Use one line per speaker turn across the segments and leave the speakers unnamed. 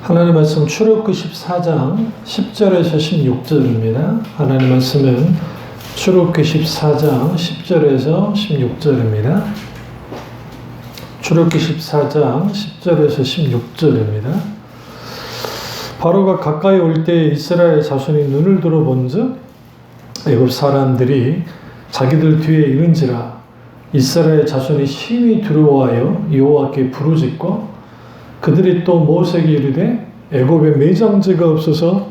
하나님 말씀 출애굽기 14장 10절에서 16절입니다. 하나님 말씀은 출애굽기 14장 10절에서 16절입니다. 출애굽기 14장 10절에서 16절입니다. 바로가 가까이 올 때 이스라엘 자손이 눈을 들어본즉 애굽 사람들이 자기들 뒤에 이른지라 이스라엘 자손이 심히 두려워하여 여호와께 부르짖고 그들이 또 모세에게 이르되 애굽에 매장지가 없어서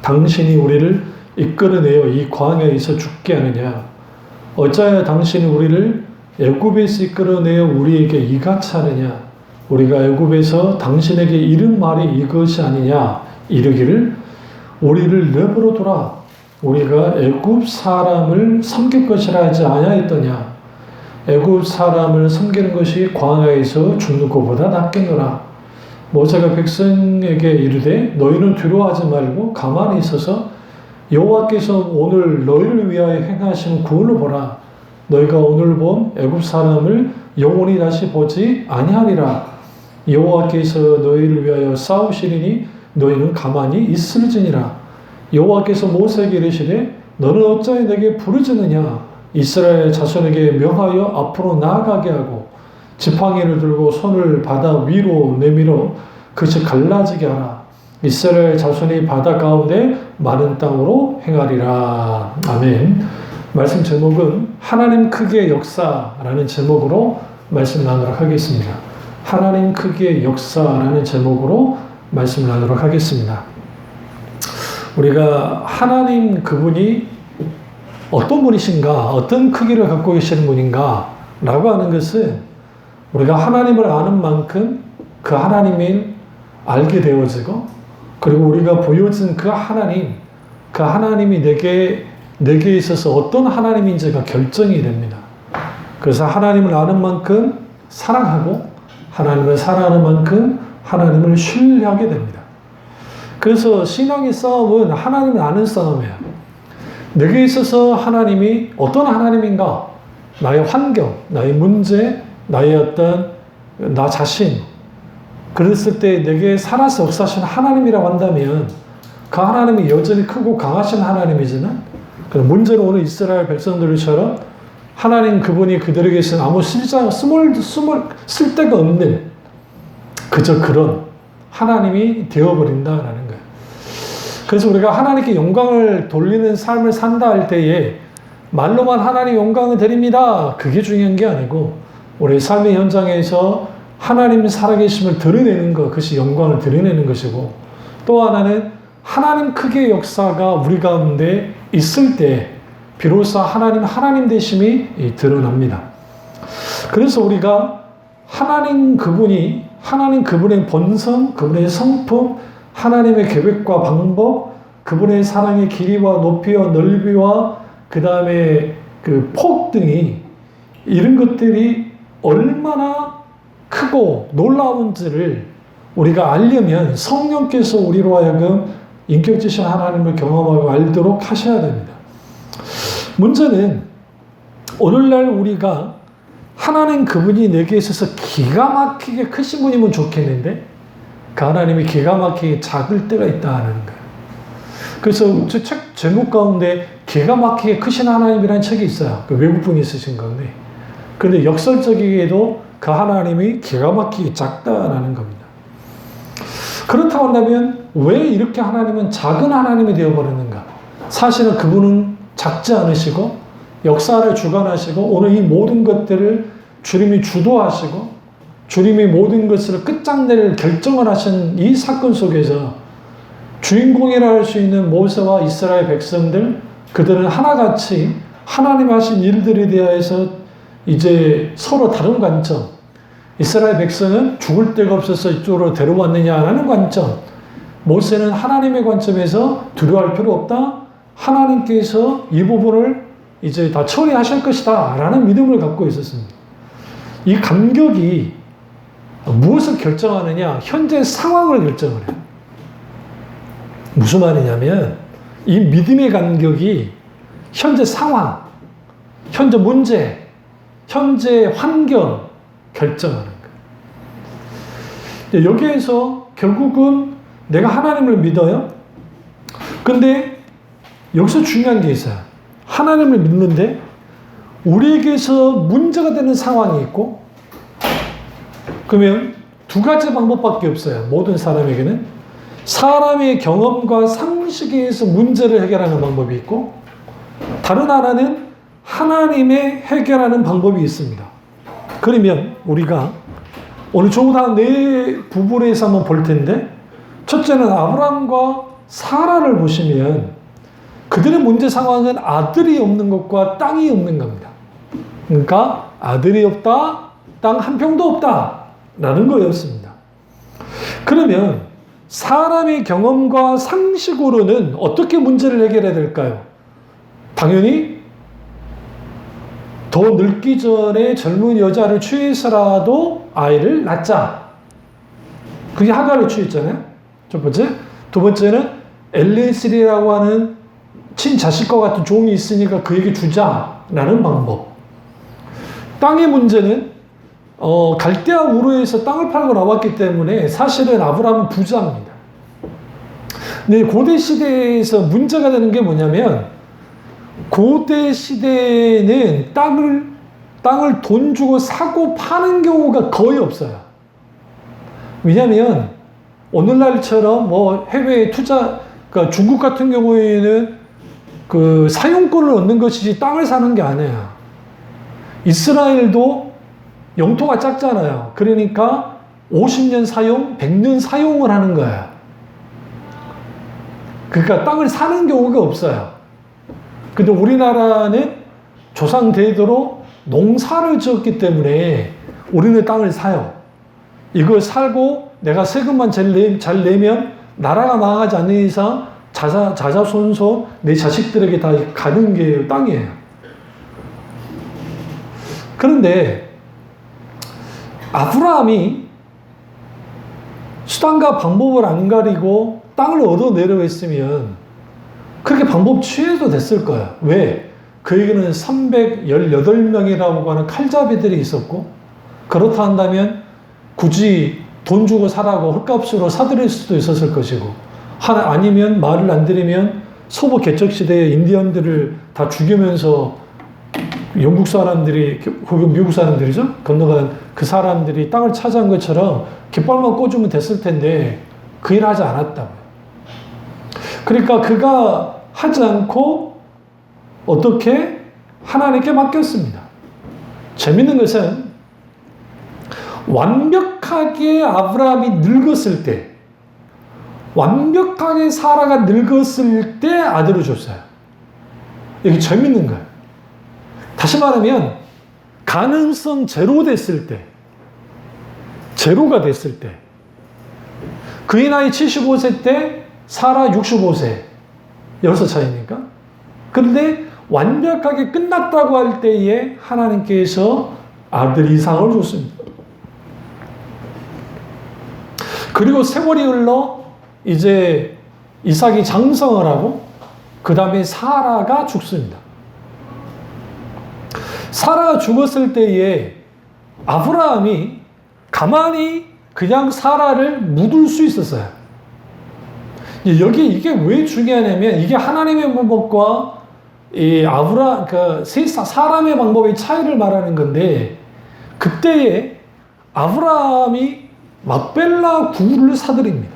당신이 우리를 이끌어내어 이 광야에서 죽게 하느냐 어찌하여 당신이 우리를 애굽에서 이끌어내어 우리에게 이같이 하느냐 우리가 애굽에서 당신에게 이른 말이 이것이 아니냐 이르기를 우리를 내버려 두라 우리가 애굽 사람을 섬길 것이라 하지 아니하였더냐 애굽 사람을 섬기는 것이 광야에서 죽는 것보다 낫겠노라. 모세가 백성에게 이르되 너희는 두려워하지 말고 가만히 있어서 여호와께서 오늘 너희를 위하여 행하신 구원을 보라. 너희가 오늘 본 애굽 사람을 영원히 다시 보지 아니하리라. 여호와께서 너희를 위하여 싸우시리니 너희는 가만히 있을지니라. 여호와께서 모세에게 이르시되 너는 어찌하여 내게 부르짖느냐 이스라엘 자손에게 명하여 앞으로 나아가게 하고 지팡이를 들고 손을 바다 위로 내밀어 그것이 갈라지게 하라. 이스라엘 자손이 바다 가운데 마른 땅으로 행하리라. 아멘. 말씀 제목은 하나님 크기의 역사라는 제목으로 말씀 나누도록 하겠습니다. 하나님 크기의 역사라는 제목으로 말씀 나누도록 하겠습니다. 우리가 하나님 그분이 어떤 분이신가, 어떤 크기를 갖고 계시는 분인가 라고 하는 것은 우리가 하나님을 아는 만큼 그 하나님을 알게 되어지고 그리고 우리가 보여진 그 하나님이 내게 있어서 어떤 하나님인지가 결정이 됩니다. 그래서 하나님을 아는 만큼 사랑하고 하나님을 사랑하는 만큼 하나님을 신뢰하게 됩니다. 그래서 신앙의 싸움은 하나님을 아는 싸움이에요. 내게 있어서 하나님이 어떤 하나님인가? 나의 환경, 나의 문제, 나의 어떤 나 자신 그랬을 때 내게 살아서 역사하신 하나님이라고 한다면 그 하나님이 여전히 크고 강하신 하나님이지만 문제는 오늘 이스라엘 백성들처럼 하나님 그분이 그들에게서는 아무 쓸데가 없는 그저 그런 하나님이 되어버린다라는 거예요. 그래서 우리가 하나님께 영광을 돌리는 삶을 산다 할 때에 말로만 하나님 영광을 드립니다. 그게 중요한 게 아니고 우리 삶의 현장에서 하나님 살아계심을 드러내는 것, 그것이 영광을 드러내는 것이고 또 하나는 하나님 크기의 역사가 우리 가운데 있을 때 비로소 하나님 되심이 드러납니다. 그래서 우리가 하나님 그분의 본성, 그분의 성품, 하나님의 계획과 방법, 그분의 사랑의 길이와 높이와 넓이와 그 다음에 그 폭 등이 이런 것들이 얼마나 크고 놀라운지를 우리가 알려면 성령께서 우리로 하여금 인격지신 하나님을 경험하고 알도록 하셔야 됩니다. 문제는 오늘날 우리가 하나님 그분이 내게 있어서 기가 막히게 크신 분이면 좋겠는데 그 하나님이 기가 막히게 작을 때가 있다는 거예요. 그래서 저 책 제목 가운데 기가 막히게 크신 하나님이라는 책이 있어요. 그 외국분이 쓰신 건데 그런데 역설적이게도 그 하나님이 기가 막히게 작다라는 겁니다. 그렇다고 한다면 왜 이렇게 하나님은 작은 하나님이 되어버렸는가? 사실은 그분은 작지 않으시고 역사를 주관하시고 오늘 이 모든 것들을 주님이 주도하시고 주님이 모든 것을 끝장낼 결정을 하신 이 사건 속에서 주인공이라 할 수 있는 모세와 이스라엘 백성들 그들은 하나같이 하나님 하신 일들에 대해서 이제 서로 다른 관점 이스라엘 백성은 죽을 데가 없어서 이쪽으로 데려왔느냐라는 관점 모세는 하나님의 관점에서 두려워할 필요 없다 하나님께서 이 부분을 이제 다 처리하실 것이다 라는 믿음을 갖고 있었습니다. 이 간격이 무엇을 결정하느냐 현재 상황을 결정을 해요. 무슨 말이냐면 이 믿음의 간격이 현재 상황 현재 문제 현재 환경 결정하는 거예요. 여기에서 결국은 내가 하나님을 믿어요. 근데 여기서 중요한 게 있어요. 하나님을 믿는데 우리에게서 문제가 되는 상황이 있고, 그러면 두 가지 방법밖에 없어요. 모든 사람에게는. 사람의 경험과 상식에 의해서 문제를 해결하는 방법이 있고, 다른 하나는 하나님의 해결하는 방법이 있습니다. 그러면 우리가 오늘 조금 네 부분에서 한번 볼 텐데, 첫째는 아브라함과 사라를 보시면 그들의 문제 상황은 아들이 없는 것과 땅이 없는 겁니다. 그러니까 아들이 없다, 땅 한 평도 없다 라는 거였습니다. 그러면 사람의 경험과 상식으로는 어떻게 문제를 해결해야 될까요? 당연히 더 늙기 전에 젊은 여자를 취해서라도 아이를 낳자. 그게 하가를 취했잖아요. 첫 번째. 두 번째는 엘레스리라고 하는 친자식과 같은 종이 있으니까 그에게 주자라는 방법. 땅의 문제는 갈대아 우르에서 땅을 팔고 나왔기 때문에 사실은 아브라함은 부자입니다. 근데 고대 시대에서 문제가 되는 게 뭐냐면, 고대 시대에는 땅을 돈 주고 사고 파는 경우가 거의 없어요. 왜냐하면 오늘날처럼 뭐 해외에 투자, 그러니까 중국 같은 경우에는 그 사용권을 얻는 것이지 땅을 사는 게 아니에요. 이스라엘도 영토가 작잖아요. 그러니까 50년 사용, 100년 사용을 하는 거예요. 그러니까 땅을 사는 경우가 없어요. 근데 우리나라는 조상 대대로 농사를 지었기 때문에 우리는 땅을 사요. 이걸 살고 내가 세금만 잘 내면 나라가 망하지 않는 이상 자자손손 내 자식들에게 다 가는 게 땅이에요. 그런데 아브라함이 수단과 방법을 안 가리고 땅을 얻어내려고 했으면 그렇게 방법 취해도 됐을 거야. 왜? 그에게는 318명이라고 하는 칼잡이들이 있었고, 그렇다 한다면 굳이 돈 주고 사라고 헐값으로 사들일 수도 있었을 것이고, 아니면 말을 안 들으면 소부 개척시대의 인디언들을 다 죽이면서 영국 사람들이, 혹은 미국 사람들이죠? 건너간 그 사람들이 땅을 차지한 것처럼 깃발만 꽂으면 됐을 텐데 그 일을 하지 않았다고요. 그러니까 그가 하지 않고 어떻게 하나님께 맡겼습니다. 재밌는 것은 완벽하게 아브라함이 늙었을 때, 완벽하게 사라가 늙었을 때 아들을 줬어요. 이게 재밌는 거예요. 다시 말하면 가능성 제로 됐을 때, 제로가 됐을 때, 그의 나이 75세 때 사라 65세, 6살 차이니까. 그런데 완벽하게 끝났다고 할 때에 하나님께서 아들 이삭을 줬습니다. 그리고 세월이 흘러 이제 이삭이 장성을 하고 그 다음에 사라가 죽습니다. 사라가 죽었을 때에 아브라함이 가만히 그냥 사라를 묻을 수 있었어요. 여기 이게 왜 중요하냐면, 이게 하나님의 방법과 이 사람의 방법의 차이를 말하는 건데, 그때에 아브라함이 막벨라 구를 사들입니다.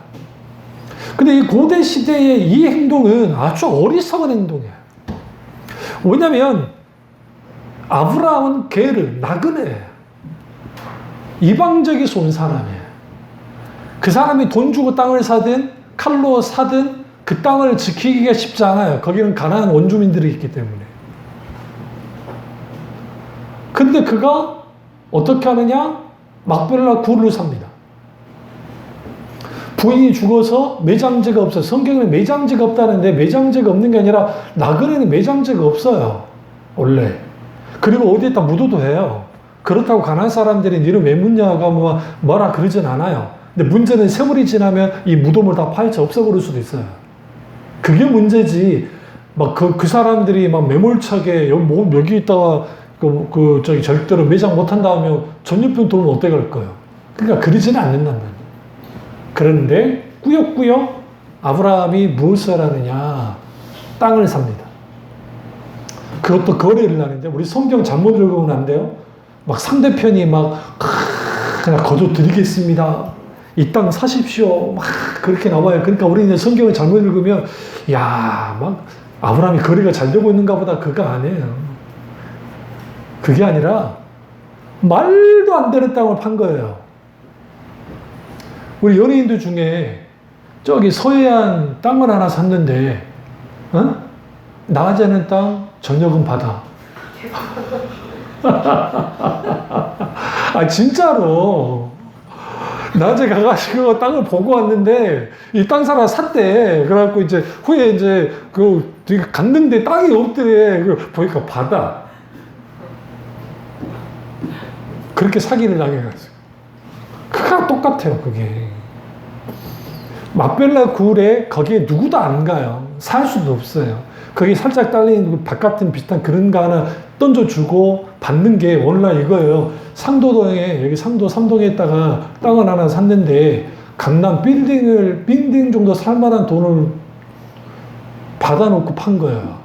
근데 이 고대 시대의 이 행동은 아주 어리석은 행동이에요. 왜냐면 아브라함은 나그네예요. 이방적에서 온 사람이에요. 그 사람이 돈 주고 땅을 사든 칼로 사든 그 땅을 지키기가 쉽지 않아요. 거기는 가나안 원주민들이 있기 때문에. 근데 그가 어떻게 하느냐? 막벨라 굴을 삽니다. 부인이 죽어서 매장제가 없어요. 성경에는 매장제가 없다는데, 매장제가 없는 게 아니라 나그네는 매장제가 없어요. 원래. 그리고 어디에다 묻어도 해요. 그렇다고 가난한 사람들이 니를 왜 묻냐가 뭐라 그러진 않아요. 근데 문제는 세월이 지나면 이 무덤을 다 파헤쳐 없애버릴 수도 있어요. 그게 문제지. 막 그 사람들이 막 매몰차게 여기 있다가 절대로 매장 못한다 하면 전유품 돈은 어떻게 갈 거예요? 그러니까 그러지는 않는단 말이에요. 그런데 꾸역꾸역 아브라함이 무엇을 하느냐? 땅을 삽니다. 그것도 거래를 하는데 우리 성경 잘못 읽으면 안 돼요. 막 상대편이 막 그냥 거둬드리겠습니다. 이 땅 사십시오. 막 그렇게 나와요. 그러니까 우리는 성경을 잘못 읽으면 야, 막 아브라함이 거래가 잘 되고 있는가 보다. 그거 아니에요. 그게 아니라 말도 안 되는 땅을 판 거예요. 우리 연예인들 중에 저기 서해안 땅을 하나 샀는데 낮에는 땅, 저녁은 바다. 아 진짜로 낮에 가가지고 땅을 보고 왔는데 이 땅 사람 샀대. 그래갖고 이제 후에 이제 그 갔는데 땅이 없대. 보니까 바다. 그렇게 사기를 당해가지고. 그거랑 똑같아요, 그게. 막벨라 굴에 거기에 누구도 안 가요. 살 수도 없어요. 거기 살짝 딸린 바깥은 비슷한 그런 거 하나 던져주고 받는 게 원래 이거예요. 상도동에, 여기 상도 삼동에다가 땅을 하나 샀는데 강남 빌딩 정도 살만한 돈을 받아놓고 판 거예요.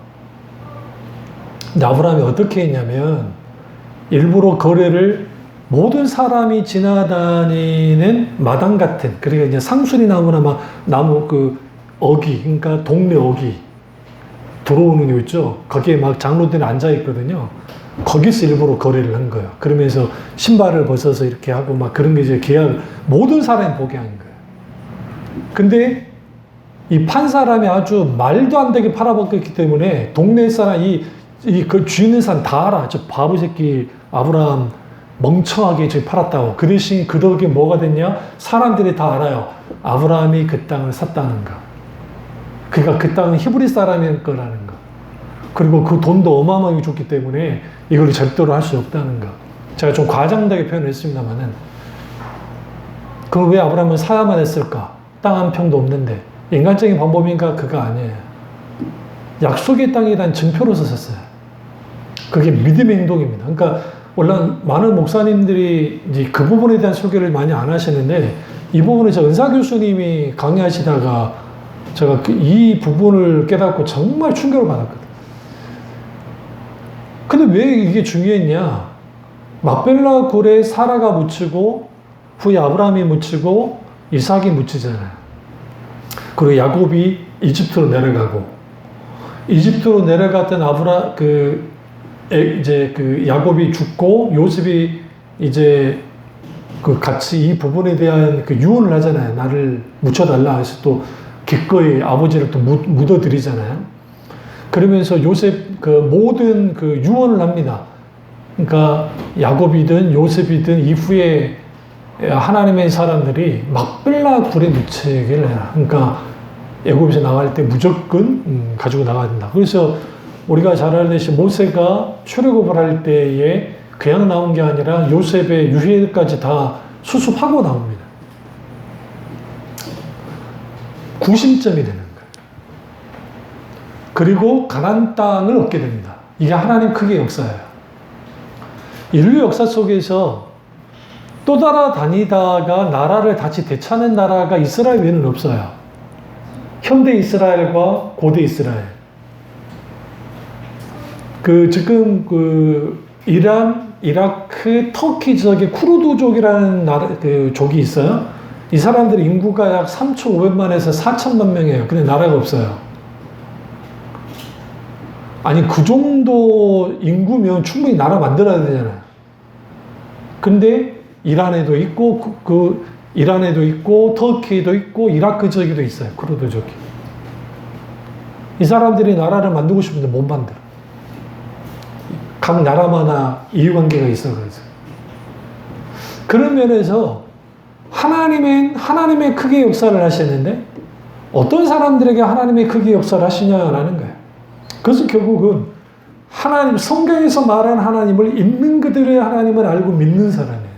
근데 아브라함이 어떻게 했냐면 일부러 거래를 모든 사람이 지나다니는 마당 같은, 그러니까 이제 상수리 나무나 막 나무 그 어기, 그러니까 동네 어기 들어오는 거 있죠. 거기에 막 장로들이 앉아 있거든요. 거기서 일부러 거래를 한 거예요. 그러면서 신발을 벗어서 이렇게 하고 막 그런 게 이제 계약, 모든 사람이 보게 한 거예요. 근데 이 판 사람이 아주 말도 안 되게 팔아먹었기 때문에 동네 사람, 그 쥐는 사람 다 알아. 저 바보 새끼 아브라함 멍청하게 저기 팔았다고. 그 대신 그 덕에 뭐가 됐냐? 사람들이 다 알아요. 아브라함이 그 땅을 샀다는 거. 그러니까 그 땅은 히브리 사람일 거라는 거. 그리고 그 돈도 어마어마하게 줬기 때문에 이걸 절대로 할 수 없다는 거. 제가 좀 과장되게 표현을 했습니다만은. 그럼 왜 아브라함은 사야만 했을까? 땅 한 평도 없는데. 인간적인 방법인가? 그거 아니에요. 약속의 땅에 대한 증표로서 샀어요. 그게 믿음의 행동입니다. 그러니까 원래 많은 목사님들이 이제 그 부분에 대한 소개를 많이 안 하시는데 이 부분에 저 은사 교수님이 강의하시다가 제가 이 부분을 깨닫고 정말 충격을 받았거든요. 근데 왜 이게 중요했냐? 막벨라 굴에 사라가 묻히고 후에 아브라함이 묻히고 이삭이 묻히잖아요. 그리고 야곱이 이집트로 내려가고 이집트로 내려갔던 이제 그 야곱이 죽고 요셉이 이제 그 같이 이 부분에 대한 그 유언을 하잖아요. 나를 묻혀달라 해서 또 기꺼이 아버지를 또 묻어드리잖아요. 그러면서 요셉 그 모든 그 유언을 합니다. 그러니까 야곱이든 요셉이든 이후에 하나님의 사람들이 막벨라 굴에 묻히기를 해라. 그러니까 애굽에서 나갈 때 무조건 가지고 나가야 된다. 그래서 우리가 잘 알듯이 모세가 출애굽을 할 때에 그냥 나온 게 아니라 요셉의 유해까지 다 수습하고 나옵니다. 구심점이 되는 거예요. 그리고 가나안 땅을 얻게 됩니다. 이게 하나님 크게 역사예요. 인류 역사 속에서 또 따라다니다가 나라를 다시 되찾는 나라가 이스라엘 외에는 없어요. 현대 이스라엘과 고대 이스라엘. 지금 이란, 이라크, 터키 지역에 쿠르드족이라는 그 족이 있어요. 이 사람들의 인구가 약 3,500만에서 4,000만 명이에요. 근데 나라가 없어요. 아니, 그 정도 인구면 충분히 나라 만들어야 되잖아요. 근데 이란에도 있고, 이란에도 있고, 터키에도 있고, 이라크 지역에도 있어요. 쿠르드족이. 이 사람들이 나라를 만들고 싶은데 못 만들어. 각 나라마다 이해관계가 있어가지고. 그런 면에서 하나님의 크게 역사를 하시는데 어떤 사람들에게 하나님의 크게 역사를 하시냐라는 거예요. 그래서 결국은 하나님, 성경에서 말한 하나님을 있는 그들의 하나님을 알고 믿는 사람이에요.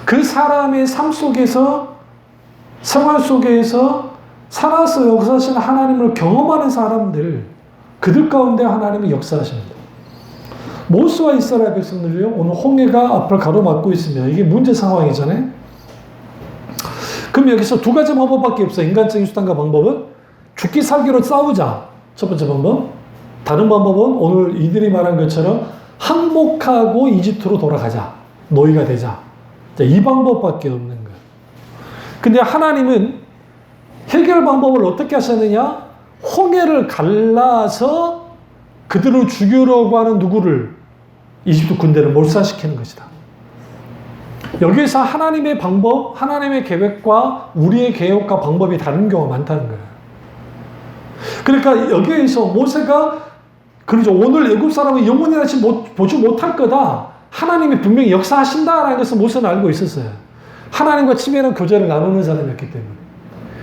그 사람의 삶 속에서, 생활 속에서 살아서 역사하시는 하나님을 경험하는 사람들, 그들 가운데 하나님이 역사하십니다. 모세와 이스라엘 백성들이요, 오늘 홍해가 앞을 가로막고 있습니다. 이게 문제 상황이잖아요. 그럼 여기서 두 가지 방법밖에 없어요. 인간적인 수단과 방법은 죽기 살기로 싸우자. 첫 번째 방법. 다른 방법은 오늘 이들이 말한 것처럼 항복하고 이집트로 돌아가자. 노예가 되자. 자, 이 방법밖에 없는 거예요. 근데 하나님은 해결 방법을 어떻게 하셨느냐? 홍해를 갈라서 그들을 죽이려고 하는 누구를? 이집트 군대를 몰살시키는 것이다. 여기에서 하나님의 방법, 하나님의 계획과 우리의 계획과 방법이 다른 경우가 많다는 거예요. 그러니까 여기에서 모세가 그러죠. 오늘 애굽 사람은 영원히 다시 보지 못할 거다. 하나님이 분명히 역사하신다라는 것을 모세는 알고 있었어요. 하나님과 치밀한 교제를 나누는 사람이었기 때문에.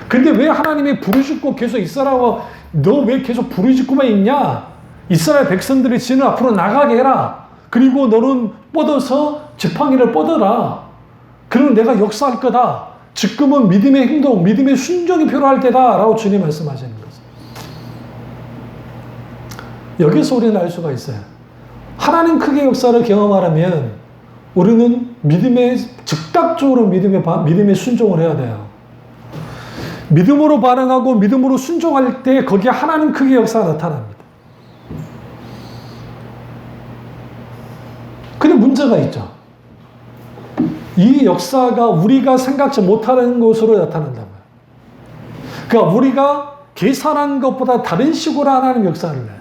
근데 왜 하나님이 부르짖고 계속 이스라엘과 너 왜 계속 부르짖고만 있냐? 이스라엘 백성들이 지는 앞으로 나가게 해라. 그리고 너는 뻗어서 지팡이를 뻗어라. 그럼 내가 역사할 거다. 지금은 믿음의 행동, 믿음의 순종이 필요할 때다. 라고 주님 말씀하시는 거죠. 여기서 우리는 알 수가 있어요. 하나님 크게 역사를 경험하려면 우리는 즉각적으로 믿음에 순종을 해야 돼요. 믿음으로 반응하고 믿음으로 순종할 때 거기에 하나님 크게 역사가 나타납니다. 근데 문제가 있죠. 이 역사가 우리가 생각지 못하는 것으로 나타난다고요. 그러니까 우리가 계산한 것보다 다른 식으로 하나님 역사를 해요.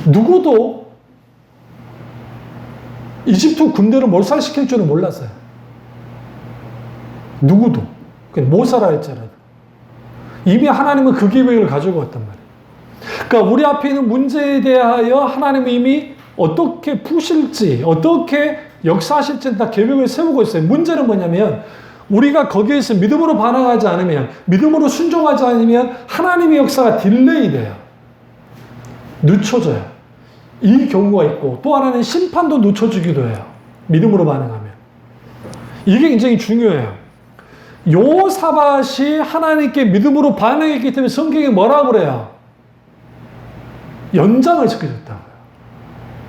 누구도 이집트 군대를 몰살시킬 줄은 몰랐어요. 누구도. 모세라 할지라도. 이미 하나님은 그 계획을 가지고 왔단 말이에요. 그러니까 우리 앞에 있는 문제에 대하여 하나님은 이미 어떻게 푸실지, 어떻게 역사하실지 다 계획을 세우고 있어요. 문제는 뭐냐면 우리가 거기에서 믿음으로 반응하지 않으면, 믿음으로 순종하지 않으면 하나님의 역사가 딜레이 돼요. 늦춰져요. 이 경우가 있고 또 하나는 심판도 늦춰지기도 해요. 믿음으로 반응하면. 이게 굉장히 중요해요. 여호사밧이 하나님께 믿음으로 반응했기 때문에 성경이 뭐라고 그래요? 연장을 시켜줬다고요.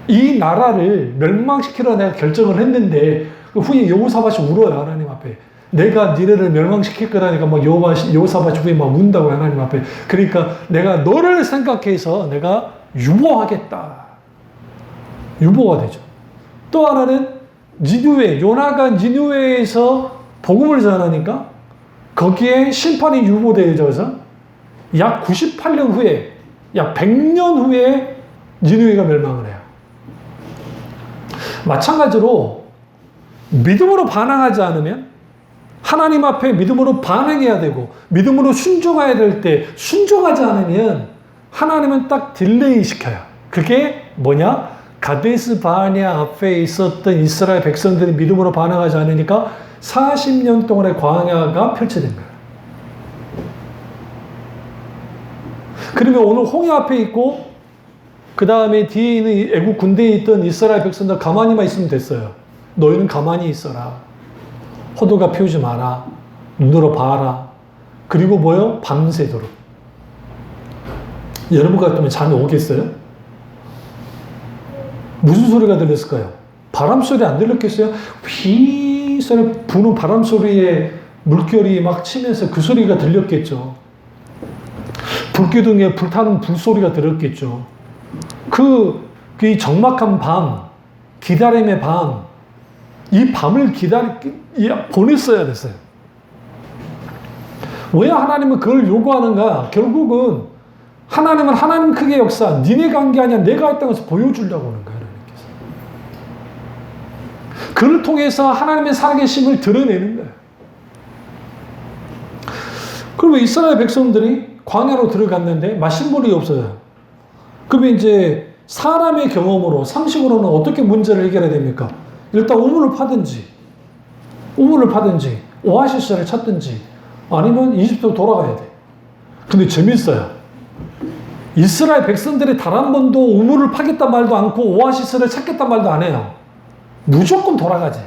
이 나라를 멸망시키려 내가 결정을 했는데 그 후에 여호사밧이 울어요. 하나님 앞에. 내가 니네를 멸망시킬 거라니까 막 여호사밧이 후에 막 운다고 하나님 앞에. 그러니까 내가 너를 생각해서 내가 유보하겠다. 유보가 되죠. 또 하나는 니느웨, 요나가 니느웨에서 복음을 전하니까 거기에 심판이 유보되어져서 약 98년 후에, 약 100년 후에 니느웨가 멸망을 해요. 마찬가지로 믿음으로 반응하지 않으면 하나님 앞에 믿음으로 반응해야 되고 믿음으로 순종해야 될 때 순종하지 않으면 하나님은 딱 딜레이 시켜요. 그게 뭐냐? 가데스 바네아 앞에 있었던 이스라엘 백성들이 믿음으로 반응하지 않으니까 40년 동안의 광야가 펼쳐진 거예요. 그러면 오늘 홍해 앞에 있고 그 다음에 뒤에 있는 애국 군대에 있던 이스라엘 백성들 가만히만 있으면 됐어요. 너희는 가만히 있어라. 포도가 피우지 마라. 눈으로 봐라. 그리고 뭐요? 밤새도록. 여러분 같으면 잠이 오겠어요? 무슨 소리가 들렸을까요? 바람 소리 안 들렸겠어요? 휘 소리 부는 바람 소리에 물결이 막 치면서 그 소리가 들렸겠죠. 불기둥에 불타는 불소리가 들었겠죠. 그 적막한 밤, 기다림의 밤, 이 밤을 보냈어야 됐어요. 왜 하나님은 그걸 요구하는가? 결국은 하나님은 하나님 크게 역사, 니네가 한 게 아니라 내가 했다는 것을 보여주려고 하는 거예요. 그를 통해서 하나님의 살아계심을 드러내는 거예요. 그러면 이스라엘 백성들이 광야로 들어갔는데 마실 물이 없어요. 그러면 이제 사람의 경험으로, 상식으로는 어떻게 문제를 해결해야 됩니까? 일단 우물을 파든지, 오아시스를 찾든지, 아니면 이집트로 돌아가야 돼. 근데 재밌어요. 이스라엘 백성들이 단 한 번도 우물을 파겠단 말도 않고 오아시스를 찾겠단 말도 안 해요. 무조건 돌아가지.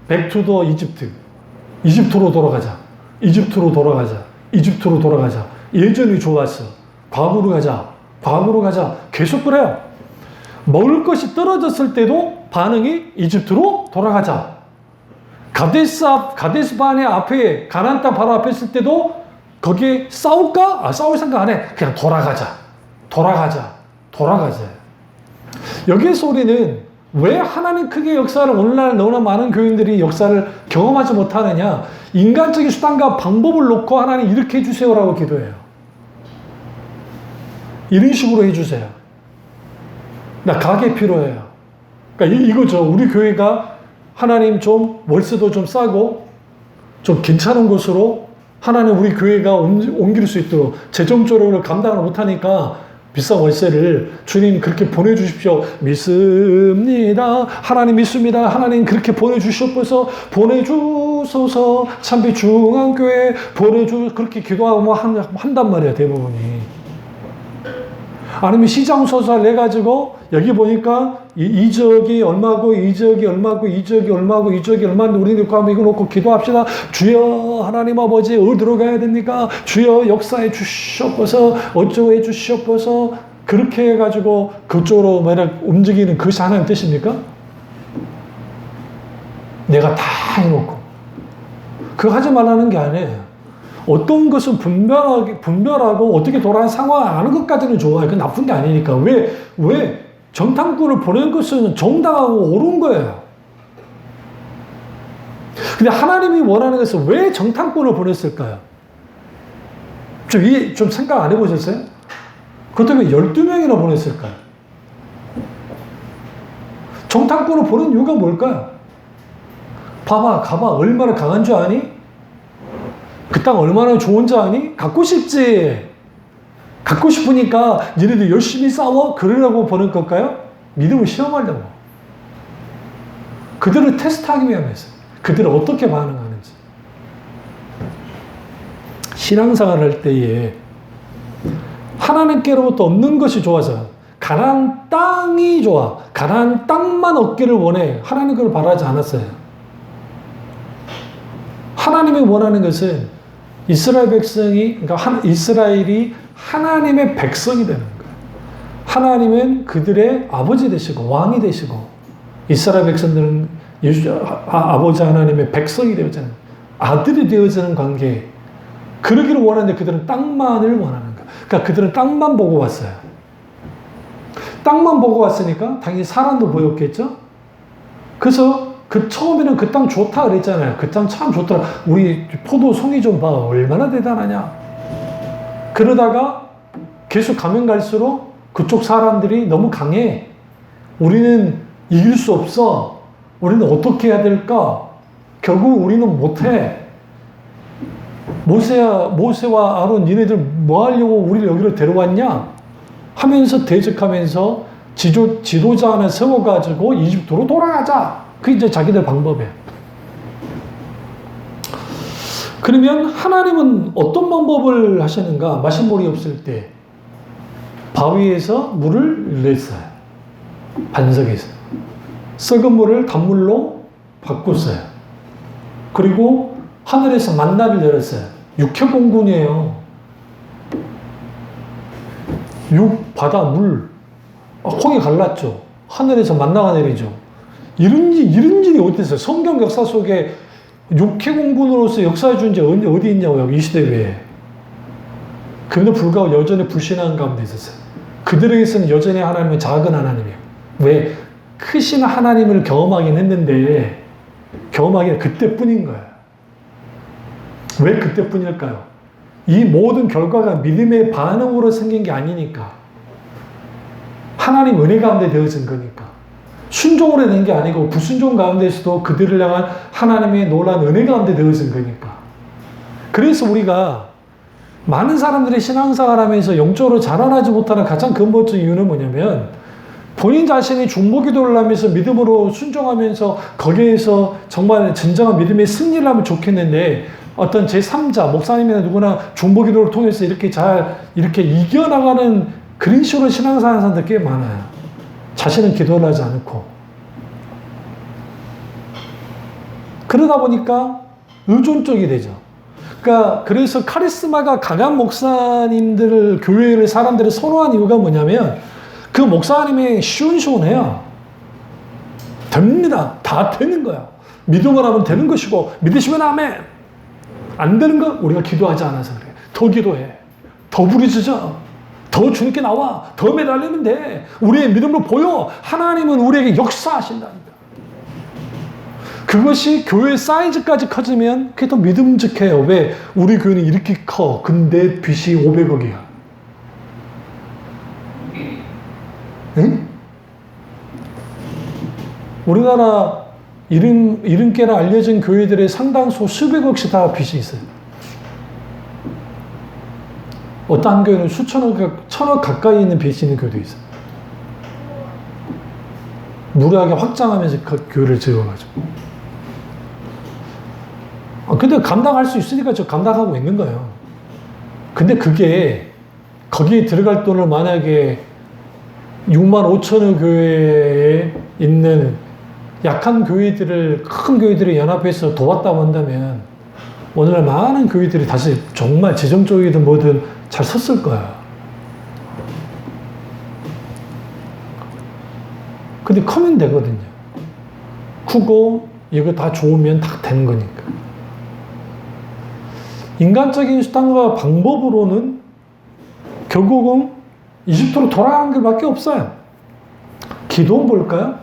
Back to the Egypt. 이집트로 돌아가자. 예전이 좋았어. 과거로 가자. 계속 그래요. 먹을 것이 떨어졌을 때도 반응이 이집트로 돌아가자. 가데스 바네 앞에 가나안 땅 바로 앞에 있을 때도 거기에 싸울까? 싸울 생각 안 해. 그냥 돌아가자. 여기에서 우리는 왜 하나님 크게 역사를 오늘날 너무나 많은 교인들이 역사를 경험하지 못하느냐? 인간적인 수단과 방법을 놓고 하나님 이렇게 해주세요라고 기도해요. 이런 식으로 해주세요. 나 가게 필요해요. 그러니까 이거죠. 우리 교회가 하나님 좀 월세도 좀 싸고 좀 괜찮은 곳으로 하나님 우리 교회가 옮길 수 있도록 재정적으로 감당을 못하니까 비싼 월세를 주님 그렇게 보내주십시오. 믿습니다. 하나님 믿습니다. 하나님 그렇게 보내주셔서 참비 중앙교회 그렇게 기도하고 한단 말이야 대부분이. 아니면 시장소설 내가지고 여기 보니까 이 지역이 얼마고 이 지역이 얼마고 이 지역이 얼마고 이 지역이 얼마인데 우리는 이거 놓고 기도합시다. 주여 하나님 아버지 어디로 가야 됩니까? 주여 역사해 주시옵소서 어쩌고 해 주시옵소서. 그렇게 해가지고 그쪽으로 만약 움직이는 그것이 하나님 뜻입니까? 내가 다 해놓고 그거 하지 말라는 게 아니에요. 어떤 것은 분별하고 어떻게 돌아가는 상황을 아는 것까지는 좋아요. 그건 나쁜 게 아니니까. 왜 정탐꾼을 보낸 것은 정당하고 옳은 거예요. 근데 하나님이 원하는 것은 왜 정탐꾼을 보냈을까요? 좀 생각 안 해보셨어요? 그렇다면 왜 12명이나 보냈을까요? 정탐꾼을 보낸 이유가 뭘까요? 가봐. 얼마나 강한 줄 아니? 그 땅 얼마나 좋은 줄 아니? 갖고 싶지. 갖고 싶으니까 니네들 열심히 싸워? 그러려고 보낸 걸까요? 믿음을 시험하려고. 그들을 테스트하기 위함에서. 그들을 어떻게 반응하는지. 신앙생활을 할 때에 하나님께로부터 얻는 것이 좋아서 가나안 땅이 좋아. 가나안 땅만 얻기를 원해. 하나님 그걸 바라지 않았어요. 하나님이 원하는 것은 이스라엘 백성이, 그러니까 이스라엘이 하나님의 백성이 되는 거예요. 하나님은 그들의 아버지 되시고 왕이 되시고 이스라엘 백성들은 아버지 하나님의 백성이 되어지는 아들이 되어지는 관계. 그러기를 원하는데 그들은 땅만을 원하는 거예요. 그러니까 그들은 땅만 보고 왔어요. 땅만 보고 왔으니까 당연히 사람도 보였겠죠. 그래서 처음에는 그 땅 좋다 그랬잖아요. 그 땅 참 좋더라. 우리 포도 송이 좀 봐. 얼마나 대단하냐. 그러다가 계속 가면 갈수록 그쪽 사람들이 너무 강해. 우리는 이길 수 없어. 우리는 어떻게 해야 될까? 결국 우리는 못해. 모세와 아론 니네들 뭐 하려고 우리를 여기로 데려왔냐? 하면서 대적하면서 지도자 하나 세워가지고 이집트로 돌아가자. 그게 이제 자기들 방법이에요. 그러면 하나님은 어떤 방법을 하시는가? 마실 물이 없을 때 바위에서 물을 냈어요. 반석에서. 썩은 물을 단물로 바꿨어요. 그리고 하늘에서 만나를 내렸어요. 육해공군이에요. 바다, 물. 홍해 갈랐죠. 하늘에서 만나가 내리죠. 이런 일이 어디 있어요? 성경 역사 속에 육해공군으로서 역사해 준 지 어디 있냐고요? 이 시대 외에. 그럼에도 불구하고 여전히 불신앙 가운데 있었어요. 그들에게서는 여전히 하나님은 작은 하나님이에요. 왜? 크신 하나님을 경험하긴 했는데 경험하기는 그때뿐인 거예요. 왜 그때뿐일까요? 이 모든 결과가 믿음의 반응으로 생긴 게 아니니까. 하나님 은혜 가운데 되어진 거니까. 순종으로 된 게 아니고 불순종 가운데서도 그들을 향한 하나님의 놀라운 은혜 가운데 되어진 거니까. 그래서 우리가 많은 사람들이 신앙생활 하면서 영적으로 자라나지 못하는 가장 근본적인 이유는 뭐냐면 본인 자신이 중보기도를 하면서 믿음으로 순종하면서 거기에서 정말 진정한 믿음의 승리를 하면 좋겠는데 어떤 제3자, 목사님이나 누구나 중보기도를 통해서 이렇게 이겨나가는 그런 식으로 신앙생활 하는 사람들 꽤 많아요. 자신은 기도를 하지 않고. 그러다 보니까 의존적이 되죠. 그래서 카리스마가 강한 목사님들을, 교회를, 사람들을 선호한 이유가 뭐냐면 그 목사님이 시원시원해요. 됩니다. 다 되는 거야. 믿음을 하면 되는 것이고 믿으시면 아멘. 안 되는 거 우리가 기도하지 않아서 그래. 더 기도해. 더 부르짖어. 더 주님께 나와. 더 매달리면 돼. 우리의 믿음을 보여. 하나님은 우리에게 역사하신다니까. 그것이 교회 사이즈까지 커지면 그게 더 믿음직해요. 왜? 우리 교회는 이렇게 커. 근데 빚이 500억이야. 응? 우리나라 이름께나 알려진 교회들의 상당수 수백억씩 다 빚이 있어요. 어떤 교회는 천억 가까이 있는 빚이 있는 교회도 있어요. 무리하게 확장하면서 그 교회를 지어가지고. 근데 감당할 수 있으니까 저 감당하고 있는 거예요. 근데 그게 거기에 들어갈 돈을 만약에 6만 5천의 교회에 있는 약한 교회들을 큰 교회들이 연합해서 도왔다고 한다면 오늘날 많은 교회들이 다시 정말 재정적이든 뭐든 잘 섰을 거야. 근데 커면 되거든요. 크고 이거 다 좋으면 다 되는 거니까. 인간적인 수단과 방법으로는 결국은 이집트로 돌아가는 것밖에 없어요. 기도원 볼까요?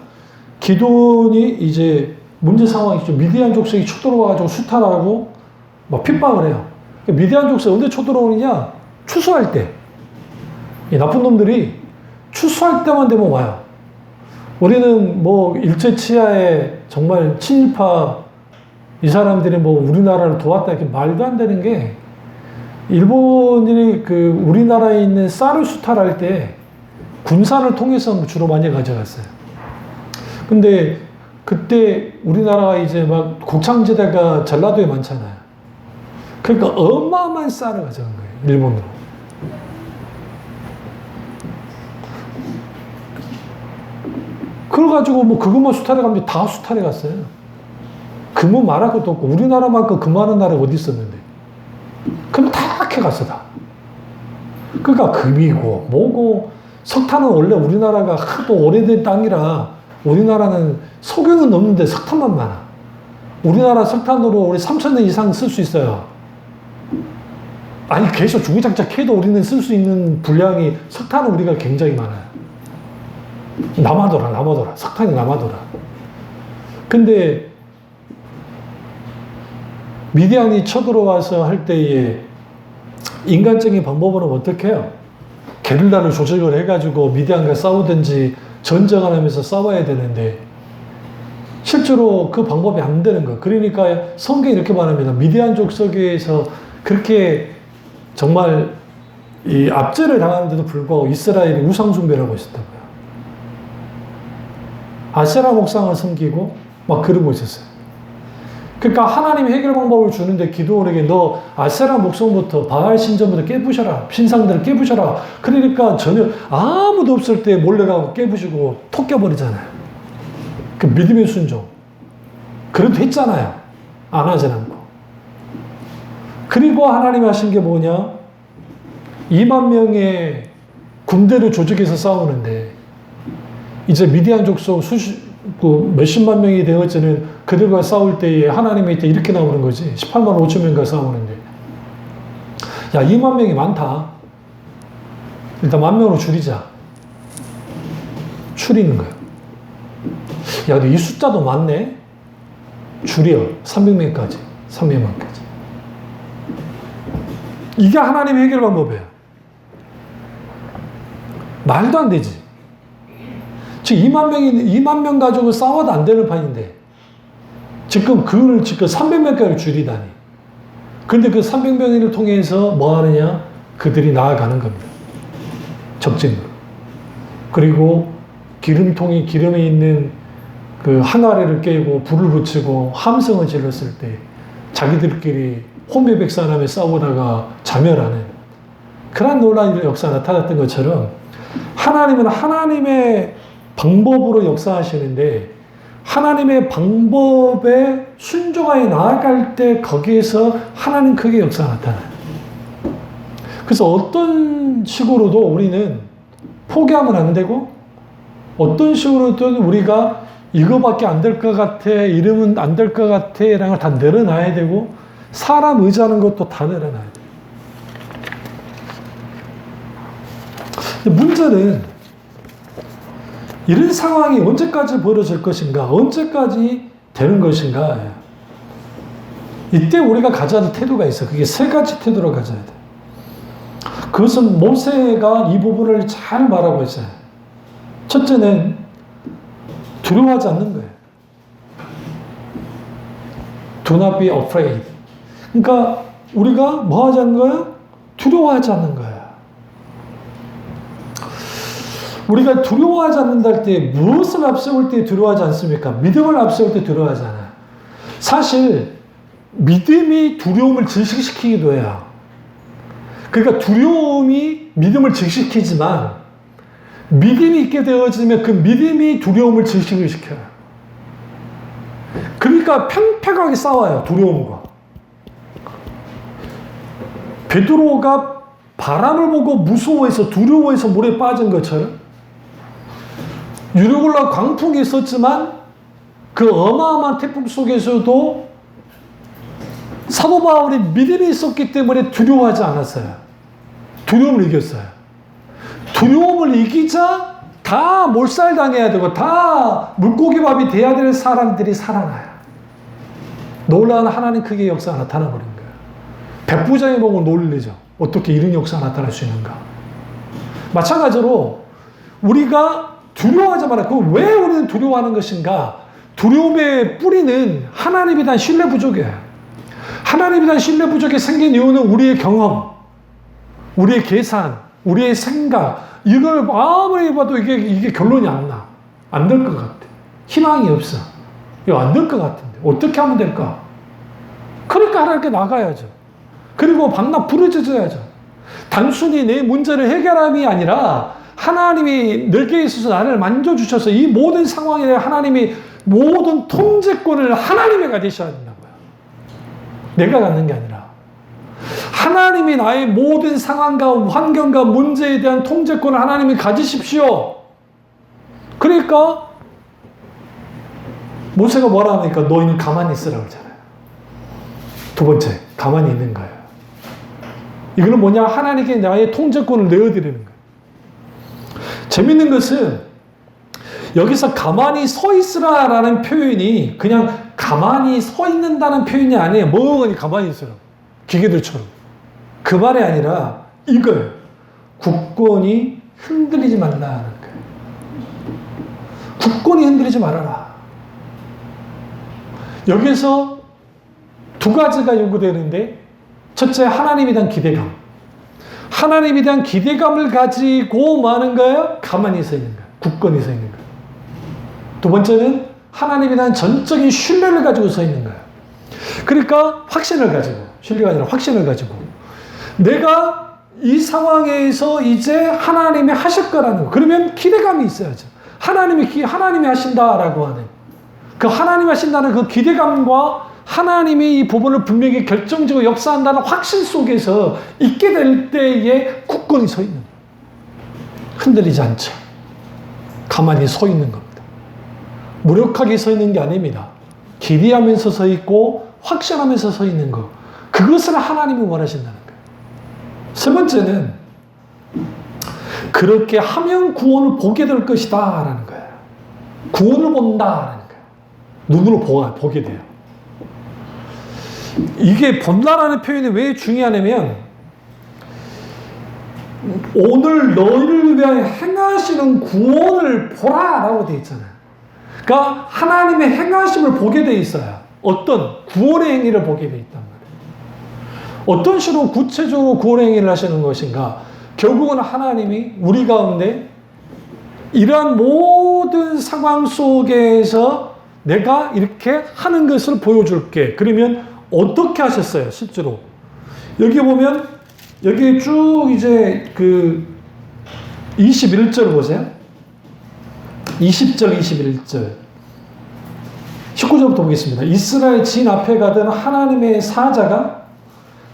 기도원이 이제 문제 상황이죠. 미디안 족속이 쳐들어와가지고 수탈하고 막 핍박을 해요. 미디안 족속 언제 쳐들어오느냐? 추수할 때. 이 나쁜 놈들이 추수할 때만 되면 와요. 우리는 뭐 일제치하에 정말 친일파 이 사람들이 뭐 우리나라를 도왔다 이렇게 말도 안 되는 게 일본인이 그 우리나라에 있는 쌀을 수탈할 때 군산을 통해서 주로 많이 가져갔어요. 근데 그때 우리나라가 이제 막 곡창지대가 전라도에 많잖아요. 그러니까 어마어마한 쌀을 가져간 거예요. 일본으로. 그래가지고 뭐 그것만 수탈해 가면 다 수탈해 갔어요. 금은 말할 것도 없고 우리나라만큼 금 많은 나라가 어디 있었는데. 그럼 다 캐갔어 다. 그러니까 금이고 뭐고 석탄은 원래 우리나라가 하도 오래된 땅이라 우리나라는 석유는 없는데 석탄만 많아. 우리나라 석탄으로 우리 3,000년 이상 쓸 수 있어요. 아니 계속 주구장창 캐도 우리는 쓸 수 있는 분량이 석탄은 우리가 굉장히 많아요. 남아돌아. 석탄이 남아돌아. 근데 미디안이 쳐들어와서 할 때에 인간적인 방법으로는 어떻게 해요? 게릴라를 조직을 해가지고 미디안과 싸우든지 전쟁을 하면서 싸워야 되는데 실제로 그 방법이 안 되는 거예요. 그러니까 성경이 이렇게 말합니다. 미디안 족속에서 그렇게 정말 이 압제를 당하는데도 불구하고 이스라엘이 우상숭배를 하고 있었다고요. 아세라 목상을 섬기고 막 그러고 있었어요. 그러니까 하나님이 해결 방법을 주는데 기도원에게 너 아세라 목성부터 바알 신전부터 깨부셔라. 신상들을 깨부셔라. 그러니까 전혀 아무도 없을 때 몰래 가고 깨부시고 톡 깨버리잖아요. 그 믿음의 순종. 그래도 했잖아요. 안 하진 않고. 그리고 하나님이 하신 게 뭐냐? 2만 명의 군대를 조직해서 싸우는데 이제 미디안 족속 몇십만 명이 되어지는 그들과 싸울 때에 하나님의 때 이렇게 나오는 거지. 18만 5천 명과 싸우는데. 야, 2만 명이 많다. 일단 10,000명으로 줄이자. 줄이는 거야. 야, 근데 이 숫자도 많네? 줄여. 300명까지. 300만까지. 이게 하나님의 해결 방법이에요. 말도 안 되지. 지금 2만 명 가지고 싸워도 안 되는 판인데, 지금 300명까지 줄이다니. 근데 그 300명을 통해서 뭐 하느냐? 그들이 나아가는 겁니다. 적진으로. 그리고 기름에 있는 그 항아리를 깨고 불을 붙이고 함성을 질렀을 때 자기들끼리 혼배백산하며 싸우다가 자멸하는 그런 놀라운 역사가 나타났던 것처럼 하나님은 하나님의 방법으로 역사하시는데 하나님의 방법에 순종하여 나아갈 때 거기에서 하나님 크게 역사가 나타나요. 그래서 어떤 식으로도 우리는 포기하면 안 되고 어떤 식으로든 우리가 이거밖에 안 될 것 같아, 이러면 안 될 것 같아, 이런 걸 다 늘어놔야 되고, 사람 의지하는 것도 다 늘어놔야 돼. 근데 문제는 이런 상황이 언제까지 벌어질 것인가, 언제까지 되는 것인가. 이때 우리가 가져야 할 태도가 있어. 그게 세 가지 태도로 가져야 돼. 그것은 모세가 이 부분을 잘 말하고 있어요. 첫째는 두려워하지 않는 거예요. Do not be afraid. 그러니까 우리가 뭐 하지 않는 거예요? 두려워하지 않는 거예요. 우리가 두려워하지 않는다 할 때 무엇을 앞세울 때 두려워하지 않습니까? 믿음을 앞세울 때 두려워하잖아요. 사실 믿음이 두려움을 질식시키기도 해요. 그러니까 두려움이 믿음을 질식시키지만 믿음이 있게 되어지면 그 믿음이 두려움을 질식을 시켜요. 그러니까 팽팽하게 싸워요. 두려움과. 베드로가 바람을 보고 무서워해서 두려워해서 물에 빠진 것처럼 유력올라 광풍이 있었지만 그 어마어마한 태풍 속에서도 사도 바울이 믿음이 있었기 때문에 두려워하지 않았어요. 두려움을 이겼어요. 두려움을 이기자 다 몰살당해야 되고 다 물고기밥이 돼야 될 사람들이 살아나요. 놀라운 하나님 크게 역사가 나타나버린 거예요. 백부장이 보고 놀리죠. 어떻게 이런 역사가 나타날 수 있는가. 마찬가지로 우리가 두려워하지 말아요. 왜 우리는 두려워하는 것인가? 두려움의 뿌리는 하나님에 대한 신뢰 부족이에요. 하나님에 대한 신뢰 부족이 생긴 이유는 우리의 경험, 우리의 계산, 우리의 생각, 이걸 아무리 봐도 이게 결론이 안 나. 안 될 것 같아. 희망이 없어. 이거 안 될 것 같은데. 어떻게 하면 될까? 그러니까 하나님께 나가야죠. 그리고 방랑 부르짖어야죠. 단순히 내 문제를 해결함이 아니라 하나님이 내게 있어서 나를 만져주셔서 이 모든 상황에 대해 하나님이 모든 통제권을 하나님이 가지셔야 된다고요. 내가 갖는 게 아니라. 하나님이 나의 모든 상황과 환경과 문제에 대한 통제권을 하나님이 가지십시오. 그러니까 모세가 뭐라 하니까 너희는 가만히 있으라고 그러잖아요. 두 번째, 가만히 있는 거예요. 이거는 뭐냐? 하나님께 나의 통제권을 내어드리는 거예요. 재밌는 것은 여기서 가만히 서 있으라라는 표현이 그냥 가만히 서 있는다는 표현이 아니에요. 멍하니 가만히 있으라. 기계들처럼. 그 말이 아니라 이거예요. 굳건히 흔들리지 말라는 거예요. 굳건히 흔들리지 말아라. 여기서 두 가지가 요구되는데, 첫째, 하나님에 대한 기대감. 하나님에 대한 기대감을 가지고 뭐 하는 거예요? 가만히 서 있는 거예요. 굳건히 서 있는 거예요. 두 번째는 하나님에 대한 전적인 신뢰를 가지고 서 있는 거예요. 그러니까 확신을 가지고, 신뢰가 아니라 확신을 가지고 내가 이 상황에서 이제 하나님이 하실 거라는 거. 그러면 기대감이 있어야죠. 하나님이 하신다라고 하는 그 하나님이 하신다는 그 기대감과 하나님이 이 부분을 분명히 결정적으로 역사한다는 확신 속에서 있게 될 때에 굳건히 서 있는 거예요. 흔들리지 않죠. 가만히 서 있는 겁니다. 무력하게 서 있는 게 아닙니다. 기대하면서 서 있고 확신하면서 서 있는 거. 그것을 하나님이 원하신다는 거예요. 세 번째는 그렇게 하면 구원을 보게 될 것이다 라는 거예요. 구원을 본다라는 거예요. 눈으로 보게 돼요. 이게 본다라는 표현이 왜 중요하냐면 오늘 너희를 위하여 행하시는 구원을 보라라고 되어 있잖아요. 그러니까 하나님의 행하심을 보게 되어 있어요. 어떤 구원의 행위를 보게 되어 있단 말이에요. 어떤 식으로 구체적으로 구원의 행위를 하시는 것인가? 결국은 하나님이 우리 가운데 이러한 모든 상황 속에서 내가 이렇게 하는 것을 보여줄게. 그러면 어떻게 하셨어요? 실제로. 여기 보면 여기 쭉 이제 그 21절 보세요. 20절, 21절. 19절부터 보겠습니다. 이스라엘 진 앞에 가던 하나님의 사자가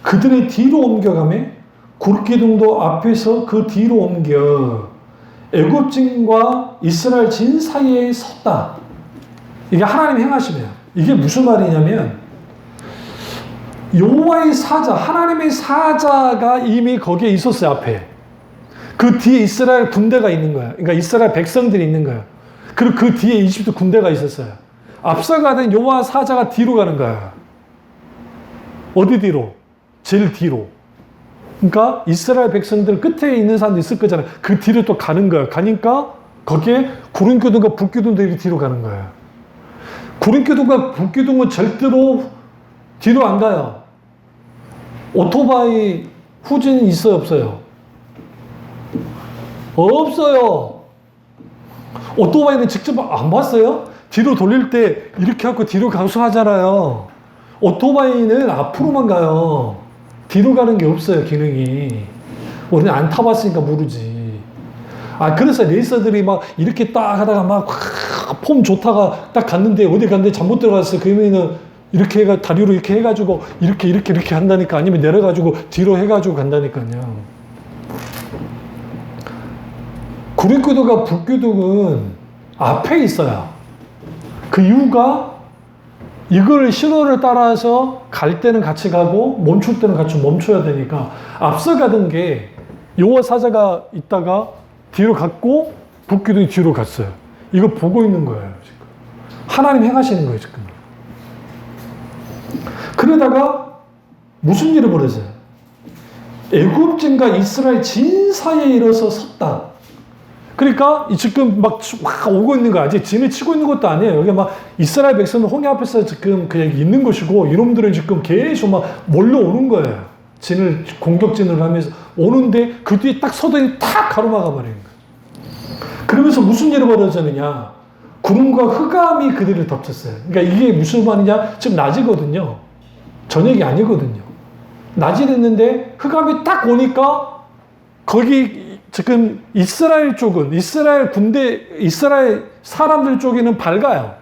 그들의 뒤로 옮겨가매 굴기둥도 앞에서 그 뒤로 옮겨 애굽진과 이스라엘 진 사이에 섰다. 이게 하나님 행하시네요. 이게 무슨 말이냐면 여호와의 사자, 하나님의 사자가 이미 거기에 있었어요, 앞에. 그 뒤에 이스라엘 군대가 있는 거예요. 그러니까 이스라엘 백성들이 있는 거예요. 그리고 그 뒤에 이집트 군대가 있었어요. 앞서가던 여호와 사자가 뒤로 가는 거야. 어디 뒤로? 제일 뒤로. 그러니까 이스라엘 백성들 끝에 있는 사람도 있을 거잖아요. 그 뒤로 또 가는 거야. 가니까 거기에 구름 기둥과 불 기둥들이 뒤로 가는 거야. 구름 기둥과 불 기둥은 절대로 뒤로 안 가요. 오토바이 후진 있어요, 없어요? 없어요. 오토바이는 직접 안 봤어요? 뒤로 돌릴 때 이렇게 하고 뒤로 가서 하잖아요. 오토바이는 앞으로만 가요. 뒤로 가는 게 없어요, 기능이. 우리는 안 타봤으니까 모르지. 그래서 레이서들이 막 이렇게 딱 하다가 막 폼 좋다가 딱 갔는데 어디 갔는데 잘못 들어갔어요. 그러면은 이렇게 다리로 이렇게 해가지고 이렇게 한다니까. 아니면 내려가지고 뒤로 해가지고 간다니까요. 구름기둥과 불기둥은 앞에 있어요. 그 이유가 이걸 신호를 따라서 갈 때는 같이 가고 멈출 때는 같이 멈춰야 되니까 앞서가던 게 여호와 사자가 있다가 뒤로 갔고 불기둥이 뒤로 갔어요. 이거 보고 있는 거예요, 지금. 하나님 행하시는 거예요, 지금. 그러다가 무슨 일이 벌어져요? 애굽진과 이스라엘 진 사이에 이르러서 섰다. 그러니까 지금 막 오고 있는 거 아직 진을 치고 있는 것도 아니에요. 여기 막 이스라엘 백성은 홍해 앞에서 지금 그냥 있는 것이고 이놈들은 지금 계속 막 몰려오는 거예요. 공격진을 하면서 오는데 그 뒤에 딱 서더니 탁 가로막아 버리는 거예요. 그러면서 무슨 일이 벌어졌느냐? 구름과 흑암이 그들을 덮쳤어요. 그러니까 이게 무슨 말이냐? 지금 낮이거든요. 저녁이 아니거든요. 낮이 됐는데 흑암이 딱 오니까 거기 지금 이스라엘 쪽은 이스라엘 군대, 이스라엘 사람들 쪽에는 밝아요.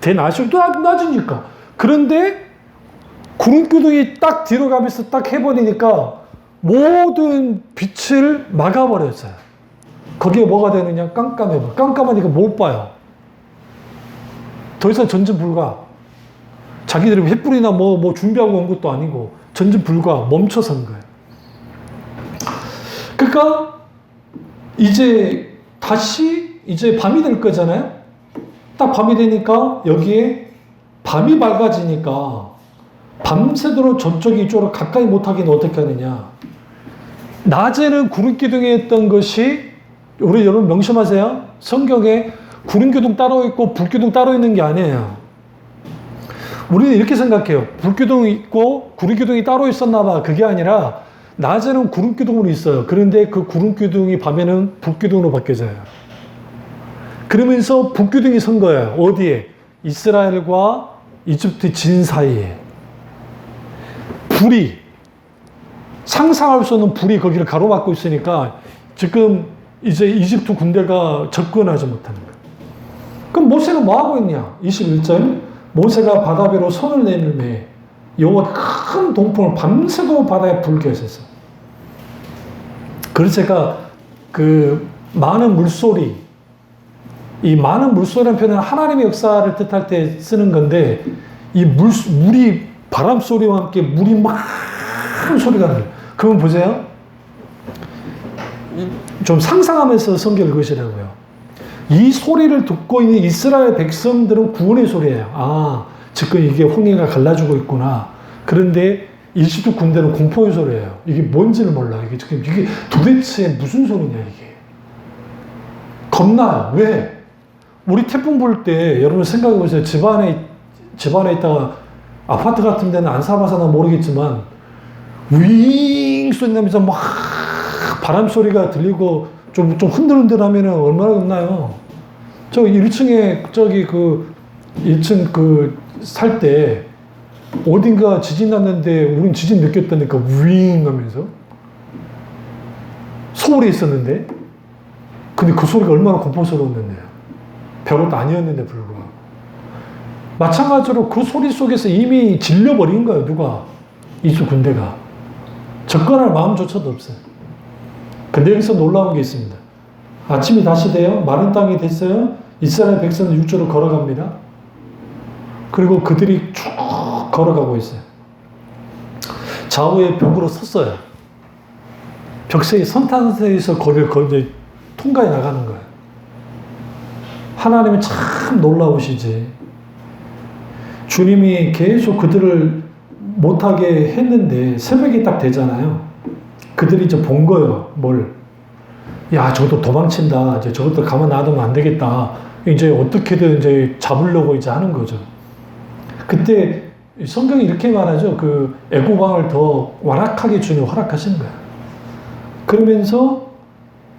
대낮이 또 낮으니까. 그런데 구름기둥이 딱 뒤로 가면서 딱 해버리니까 모든 빛을 막아버렸어요. 거기에 뭐가 되느냐? 깜깜해요. 깜깜하니까 못 봐요. 더 이상 전진 불가. 자기들이 횃불이나 뭐 준비하고 온 것도 아니고 전진 불가. 멈춰선 거예요. 그러니까 이제 다시 이제 밤이 될 거잖아요. 딱 밤이 되니까 여기에 밤이 밝아지니까 밤새도록 저쪽이 이쪽으로 가까이 못하기는 어떻게 하느냐. 낮에는 구름기둥에 있던 것이 우리 여러분 명심하세요. 성경에 구름기둥 따로 있고 불기둥 따로 있는 게 아니에요. 우리는 이렇게 생각해요. 불기둥이 있고 구름기둥이 따로 있었나 봐. 그게 아니라 낮에는 구름기둥으로 있어요. 그런데 그 구름기둥이 밤에는 불기둥으로 바뀌어져요. 그러면서 불기둥이 선 거예요. 어디에? 이스라엘과 이집트 진 사이에. 불이, 상상할 수 없는 불이 거기를 가로막고 있으니까 지금 이제 이집트 군대가 접근하지 못하는 거예요. 그럼 모세는 뭐 하고 있냐? 21절. 모세가 바다 위로 손을 내밀매 여호와 큰 동풍을 밤새도록 바다에 불게 하셨어. 그래서 제가 그 많은 물소리, 이 많은 물소리라는 표현은 하나님의 역사를 뜻할 때 쓰는 건데 이 물이 바람 소리와 함께 물이 막 소리가 나요. 그러면 보세요. 좀 상상하면서 성경 읽으시라고요. 이 소리를 듣고 있는 이스라엘 백성들은 구원의 소리예요. 지금 이게 홍해가 갈라지고 있구나. 그런데 이집트 군대는 공포의 소리예요. 이게 뭔지를 몰라. 이게 지금 이게 도대체 무슨 소리냐 이게. 겁나요. 왜? 우리 태풍 불 때 여러분 생각해 보세요. 집안에 있다가 아파트 같은 데는 안 사봐서 나 모르겠지만 윙 소리 나면서 막 바람 소리가 들리고 좀 흔들흔들 하면은 얼마나 겁나요? 저 1층에 저기 1층 살 때 어딘가 지진 났는데 우린 지진 느꼈다니까 윙 하면서 서울에 있었는데 근데 그 소리가 얼마나 공포스러웠는데요. 별것도 아니었는데 불구하고 마찬가지로 그 소리 속에서 이미 질려버린 거예요. 누가? 이집트 군대가. 접근할 마음조차도 없어요. 근데 여기서 놀라운 게 있습니다. 아침이 다시 돼요. 마른 땅이 됐어요. 이스라엘 백성은 육지로 걸어갑니다. 그리고 그들이 쭉 걸어가고 있어요. 좌우에 벽으로 섰어요. 벽세의 선탄세에서 거기를 이제 통과해 나가는 거예요. 하나님은 참 놀라우시지. 주님이 계속 그들을 못하게 했는데 새벽이 딱 되잖아요. 그들이 이제 본 거예요. 뭘? 야, 저것도 도망친다. 이제 저것도 가만 놔두면 안 되겠다. 이제 어떻게든 이제 잡으려고 이제 하는 거죠. 그때 성경이 이렇게 말하죠. 그 애굽 왕을 더 완악하게 주님 허락하신 거예요. 그러면서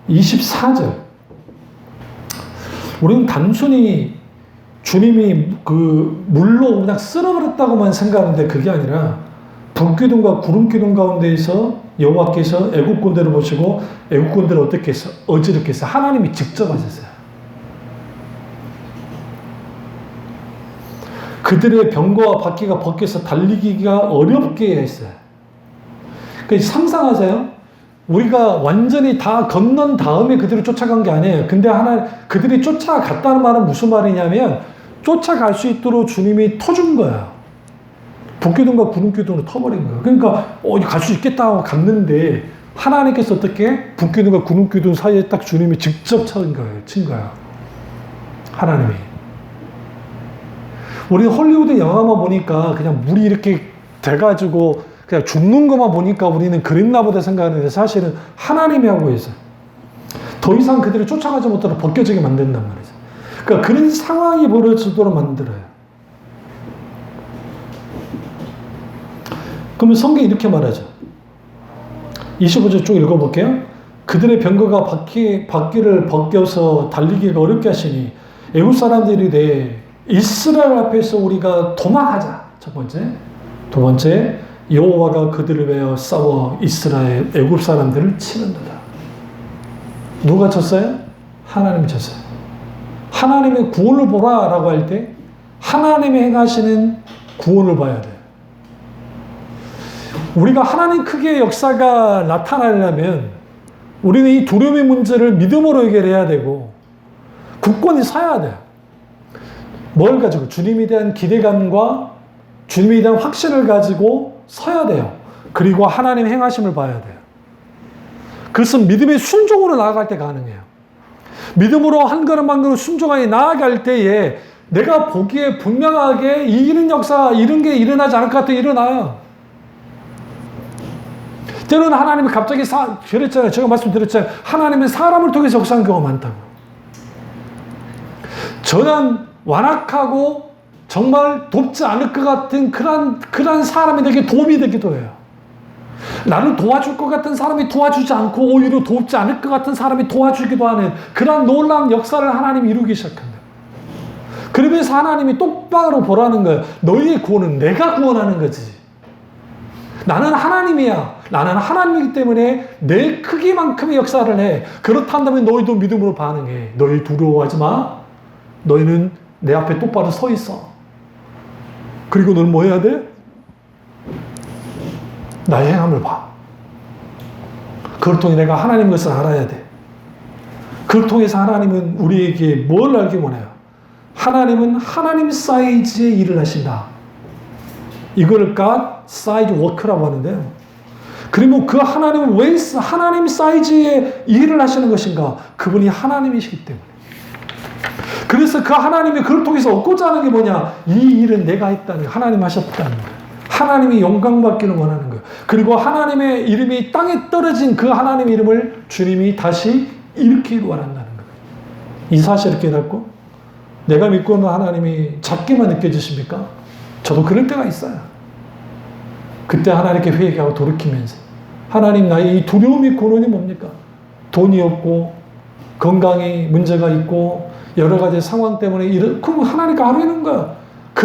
24절. 우리는 단순히 주님이 그 물로 그냥 쓸어버렸다고만 생각하는데 그게 아니라 불기둥과 구름기둥 가운데에서 여호와께서 애굽 군대를 보시고 애굽 군대를 어떻게 해서 어지럽게 해서 하나님이 직접 하셨어요. 그들의 병거와 바퀴가 벗겨서 달리기가 어렵게 했어요. 그러니까 상상하세요. 우리가 완전히 다 건넌 다음에 그들을 쫓아간 게 아니에요. 근데 그들이 쫓아갔다는 말은 무슨 말이냐면 쫓아갈 수 있도록 주님이 터준 거야. 북기둥과 구름기둥으로 터버린 거야. 그러니까 갈 수 있겠다 하고 갔는데 하나님께서 어떻게 북기둥과 구름기둥 사이에 딱 주님이 직접 친 거야. 하나님이. 우리 헐리우드 영화만 보니까 그냥 물이 이렇게 돼가지고 그냥 죽는 것만 보니까 우리는 그랬나 보다 생각하는데 사실은 하나님이 하고 있어요. 더 이상 그들이 쫓아가지 못하도록 벗겨지게 만든단 말이죠. 그러니까 그런 상황이 벌어지도록 만들어요. 그러면 성경이 이렇게 말하죠. 25절 쭉 읽어볼게요. 그들의 병거가 바퀴를 벗겨서 달리기가 어렵게 하시니 애굽 사람들이 이래 이스라엘 앞에서 우리가 도망하자. 첫 번째. 두 번째, 여호와가 그들을 위하여 싸워 이스라엘 애굽 사람들을 치는도다. 누가 쳤어요? 하나님이 쳤어요. 하나님의 구원을 보라라고 할 때 하나님이 행하시는 구원을 봐야 돼요. 우리가 하나님 크기의 역사가 나타나려면 우리는 이 두려움의 문제를 믿음으로 해결해야 되고 굳건히 서야 돼요. 뭘 가지고? 주님에 대한 기대감과 주님에 대한 확신을 가지고 서야 돼요. 그리고 하나님의 행하심을 봐야 돼요. 그것은 믿음의 순종으로 나아갈 때 가능해요. 믿음으로 한 걸음 한 걸음 순종하게 나아갈 때에 내가 보기에 분명하게 이런 역사, 이런 게 일어나지 않을 것 같아 일어나요. 때로는 하나님이 갑자기 그랬잖아요. 제가 말씀드렸잖아요. 하나님은 사람을 통해서 역사한 경우가 많다고. 저는 완악하고 정말 돕지 않을 것 같은 그런 사람이 내게 도움이 되기도 해요. 나를 도와줄 것 같은 사람이 도와주지 않고 오히려 돕지 않을 것 같은 사람이 도와주기도 하는 그런 놀라운 역사를 하나님이 이루기 시작한다. 그러면서 하나님이 똑바로 보라는 거예요. 너희의 구원은 내가 구원하는 거지. 나는 하나님이야. 나는 하나님이기 때문에 내 크기만큼의 역사를 해. 그렇다면 너희도 믿음으로 반응해. 너희 두려워하지 마. 너희는 내 앞에 똑바로 서 있어. 그리고 너는 뭐 해야 돼? 나의 행함을 봐. 그걸 통해 내가 하나님 것을 알아야 돼. 그걸 통해서 하나님은 우리에게 뭘 알기 원해요? 하나님은 하나님 사이즈의 일을 하신다. 이걸 God size work라고 하는데요. 그리고 그 하나님은 왜 하나님 사이즈의 일을 하시는 것인가? 그분이 하나님이시기 때문에. 그래서 그 하나님이 그걸 통해서 얻고자 하는 게 뭐냐? 이 일은 내가 했다는 거예요. 하나님 하셨다는 거예요. 하나님이 영광 받기를 원하는 거예요. 그리고 하나님의 이름이 땅에 떨어진 그 하나님의 이름을 주님이 다시 일으키길 원한다는 거예요. 이 사실을 깨닫고 내가 믿고 있는 하나님이 작게만 느껴지십니까? 저도 그럴 때가 있어요. 그때 하나님께 회개하고 돌이키면서 하나님 나의 이 두려움이 고난이 뭡니까? 돈이 없고 건강에 문제가 있고 여러 가지 상황 때문에 그럼 하나님께 아뢰는 거야.